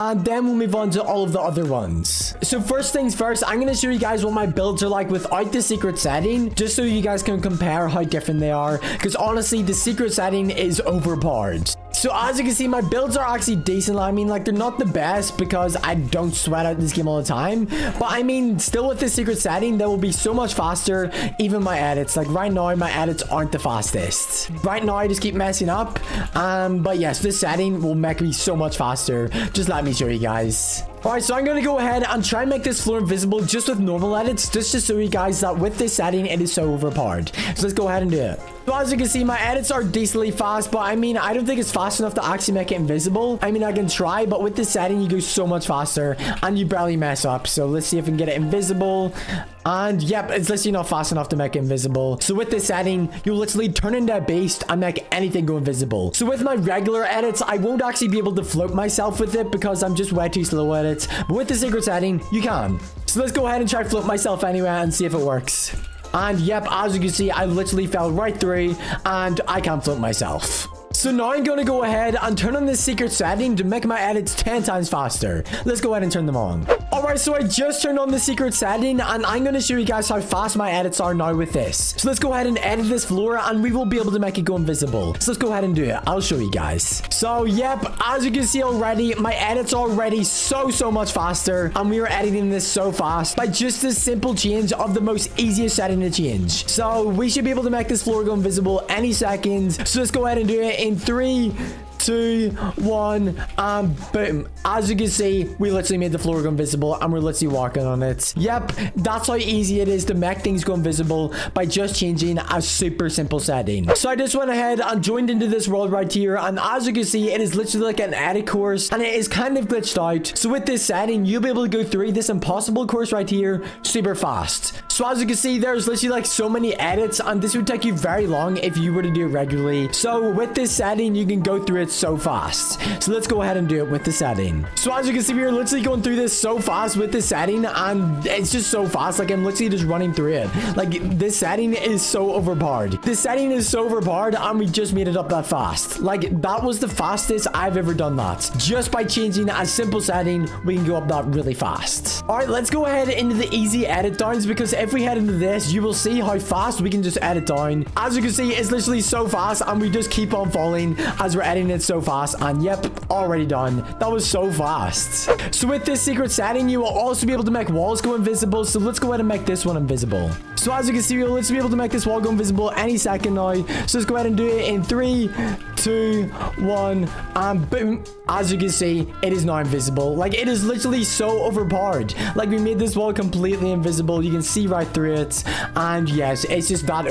And then we'll move on to all of the other ones. So first things first, I'm going to show you guys what my builds are like without the secret setting, just so you guys can compare how different they are. Because honestly, the secret setting is overpowered. So as you can see, my builds are actually decent. I mean, like, they're not the best because I don't sweat out this game all the time. But I mean, still with the secret setting, they will be so much faster. Even my edits, like right now, my edits aren't the fastest. Right now, I just keep messing up. But yes, this setting will make me so much faster. Just let me show you guys. Alright, so I'm going to go ahead and try and make this floor invisible just with normal edits, just to show you guys that with this setting, it is so overpowered. So let's go ahead and do it. So as you can see, my edits are decently fast, but I mean, I don't think it's fast enough to actually make it invisible. I mean, I can try, but with this setting, you go so much faster and you barely mess up. So let's see if we can get it invisible. And yep, it's literally not fast enough to make it invisible. So with this setting, you'll literally turn into a beast and make anything go invisible. So with my regular edits, I won't actually be able to float myself with it because I'm just way too slow at it. But with the secret setting, you can. So let's go ahead and try to float myself anyway and see if it works. And yep, as you can see, I literally fell right through and I can't float myself. So now I'm going to go ahead and turn on this secret setting to make my edits 10 times faster. Let's go ahead and turn them on. Alright, so I just turned on the secret setting and I'm going to show you guys how fast my edits are now with this. So let's go ahead and edit this floor and we will be able to make it go invisible. So let's go ahead and do it. I'll show you guys. So yep, as you can see already, my edits are already so much faster. And we are editing this so fast by just a simple change of the most easiest setting to change. So we should be able to make this floor go invisible any second. So let's go ahead and do it in 3, 2, 1, and boom. As you can see, we literally made the floor go invisible and we're literally walking on it. Yep, that's how easy it is to make things go invisible by just changing a super simple setting. So I just went ahead and joined into this world right here, and as you can see, it is literally like an edit course and it is kind of glitched out. So with this setting, you'll be able to go through this impossible course right here super fast. So as you can see, there's literally like so many edits and this would take you very long if you were to do it regularly. So with this setting, you can go through it so fast. So let's go ahead and do it with the setting. So as you can see, we are literally going through this so fast with this setting and it's just so fast. Like I'm literally just running through it. Like this setting is so overpowered. This setting is so overpowered and we just made it up that fast. Like that was the fastest I've ever done that. Just by changing a simple setting, we can go up that really fast. All right, let's go ahead into the easy edit downs, because if we head into this, you will see how fast we can just edit down. As you can see, it's literally so fast and we just keep on falling as we're editing it so fast. And yep, already done. That was so fast. So with this secret setting, you will also be able to make walls go invisible. So let's go ahead and make this one invisible. So as you can see, we'll literally be able to make this wall go invisible any second now. So let's go ahead and do it in 3, 2, 1, and boom. As you can see, it is now invisible. Like it is literally so overpowered. Like we made this wall completely invisible. You can see right through it. And yes, it's just that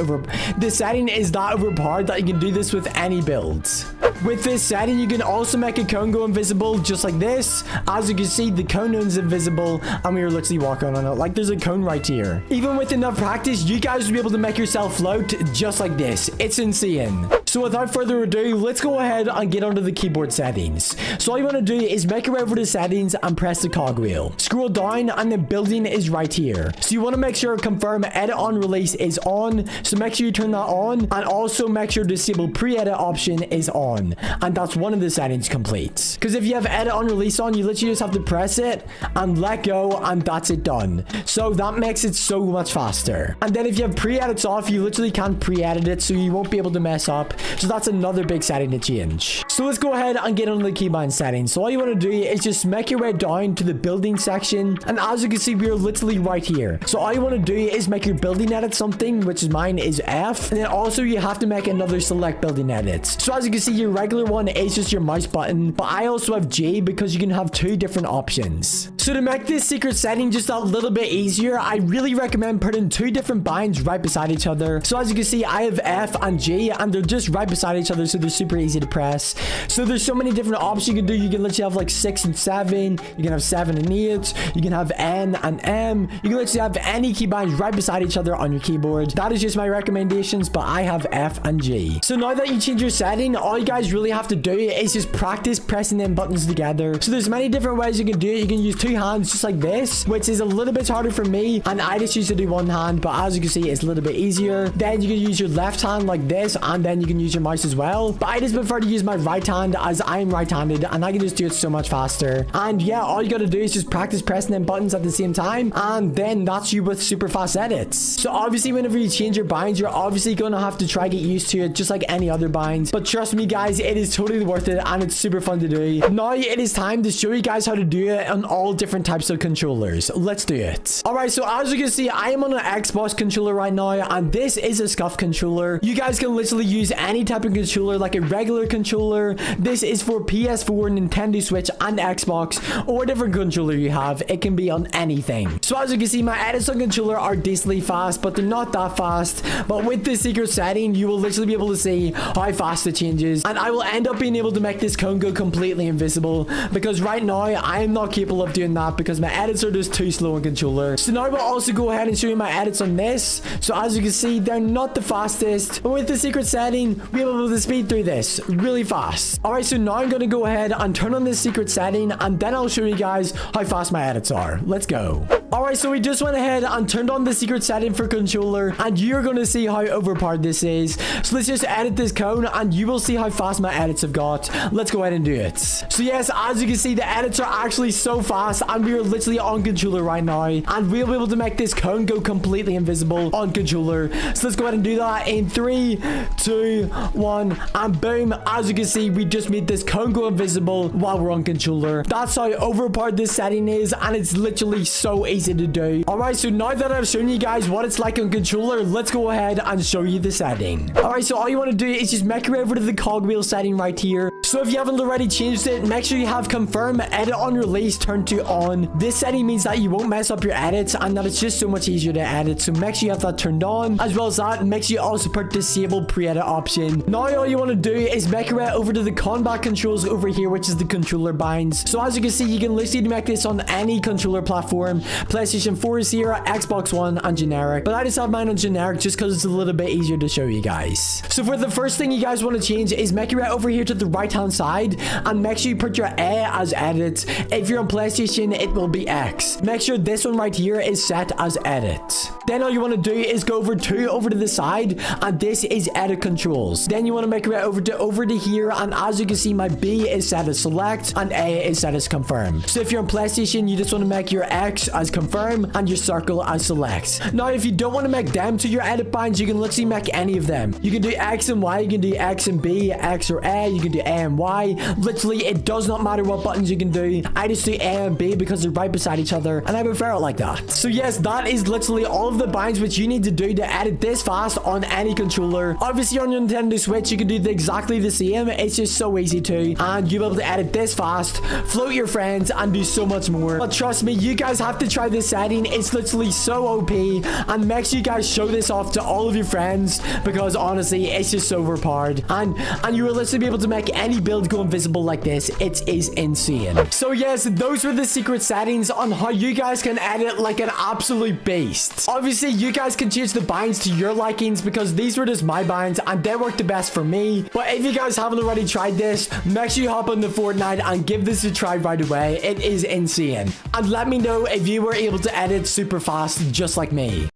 the setting is that overpowered that you can do this with any builds. With this setting, you can also make a cone go invisible just like this. As you can see, the cone is invisible and we are literally walking on it. Like there's a cone right here. Even with enough practice, you guys will be able to make yourself float just like this. It's insane. So without further ado, let's go ahead and get onto the keyboard settings. So all you want to do is make your way over to settings and press the cogwheel. Scroll down and the building is right here. So you want to make sure confirm edit on release is on. So make sure you turn that on, and also make sure disable pre-edit option is on. And that's one of the settings complete. Because if you have edit on release on, you literally just have to press it and let go, and that's it done. So that makes it so much faster. And then if you have pre-edits off, you literally can't pre-edit it, so you won't be able to mess up. So that's another big setting to change. So let's go ahead and get onto the keybind settings. So all you want to do is just make your way down to the building section. And as you can see, we are literally right here. So all you want to do is make your building edit something, which is mine is F. And then also you have to make another select building edits. So as you can see, your regular one is just your mouse button, but I also have J because you can have two different options. So to make this secret setting just a little bit easier, I really recommend putting two different binds right beside each other. So as you can see, I have F and G, and they're just right beside each other, so they're super easy to press. So there's so many different options you can do. You can literally have like 6 and 7. You can have 7 and 8. You can have N and M. You can literally have any key binds right beside each other on your keyboard. That is just my recommendations, but I have F and G. So now that you change your setting, all you guys really have to do is just practice pressing them buttons together. So there's many different ways you can do it. You can use two hands just like this, which is a little bit harder for me, and I just used to do one hand, but as you can see, it's a little bit easier. Then you can use your left hand like this, and then you can use your mouse as well, but I just prefer to use my right hand as I am right-handed, and I can just do it so much faster. And yeah, all you gotta do is just practice pressing them buttons at the same time, and then that's you with super fast edits. So obviously, whenever you change your binds, you're obviously gonna have to try get used to it, just like any other binds, but trust me guys, it is totally worth it, and it's super fun to do. Now it is time to show you guys how to do it on all different types of controllers. Let's do it. All right, so as you can see, I am on an Xbox controller right now, and this is a SCUF controller. You guys can literally use any type of controller, like a regular controller. This is for PS4, Nintendo Switch, and Xbox, or whatever controller you have. It can be on anything. So as you can see, my edits on controller are decently fast, but they're not that fast. But with the secret setting, you will literally be able to see how fast it changes, and I will end up being able to make this cone go completely invisible, because right now I am not capable of doing that because my edits are just too slow on controller. So now I will also go ahead and show you my edits on this. So as you can see, they're not the fastest, but with the secret setting, we'll be able to speed through this really fast. All right, so now I'm going to go ahead and turn on this secret setting, and then I'll show you guys how fast my edits are. Let's go. All right, so we just went ahead and turned on the secret setting for controller, and you're going to see how overpowered this is. So let's just edit this cone, and you will see how fast my edits have got. Let's go ahead and do it. So yes, as you can see, the edits are actually so fast, and we are literally on controller right now, and we'll be able to make this cone go completely invisible on controller. So let's go ahead and do that in 3, 2, 1, and boom. As you can see, we just made this cone go invisible while we're on controller. That's how overpowered this setting is, and it's literally so easy to do. All right, so now that I've shown you guys what it's like on controller, let's go ahead and show you the setting. All right, so all you want to do is just make your way over to the cogwheel setting right here. So if you haven't already changed it, make sure you have confirm edit on release turned to on. This setting means that you won't mess up your edits, and that it's just so much easier to edit. So make sure you have that turned on. As well as that, make sure you also put disable pre-edit option. Now all you want to do is make your way over to the combat controls over here, which is the controller binds. So as you can see, you can literally make this on any controller platform. PlayStation 4 is here, Xbox One, and generic. But I just have mine on generic just because it's a little bit easier to show you guys. So for the first thing you guys want to change is make your way over here to the right hand side, and make sure you put your A as edit. If you're on PlayStation, it will be X. Make sure this one right here is set as edit. Then all you want to do is go over to the side, and this is edit controls. Then you want to make your way over to here, and as you can see, my B is set as select and A is set as confirm. So if you're on PlayStation, you just want to make your X as confirm and your circle as select. Now if you don't want to make them to your edit binds, you can literally make any of them. You can do X and Y, you can do X and B, X or A, you can do A and Y. Literally, it does not matter what buttons you can do. I just do A and B because they're right beside each other, and I prefer it like that. So yes, that is literally all of the binds which you need to do to edit this fast on any controller. Obviously on your Nintendo Switch, you can do exactly the same. It's just so easy to, and you'll be able to edit this fast, float your friends, and do so much more. But trust me, you guys have to try this setting. It's literally so OP, and make sure you guys show this off to all of your friends, because honestly, it's just so overpowered, and you will literally be able to make any build go invisible like this. It is insane. So yes, those were the secret settings on how you guys can edit like an absolute beast. Obviously, you guys can change the binds to your likings, because these were just my binds and they work the best for me. But if you guys haven't already tried this, make sure you hop on the Fortnite and give this a try right away. It is insane. And let me know if you were able to edit super fast just like me.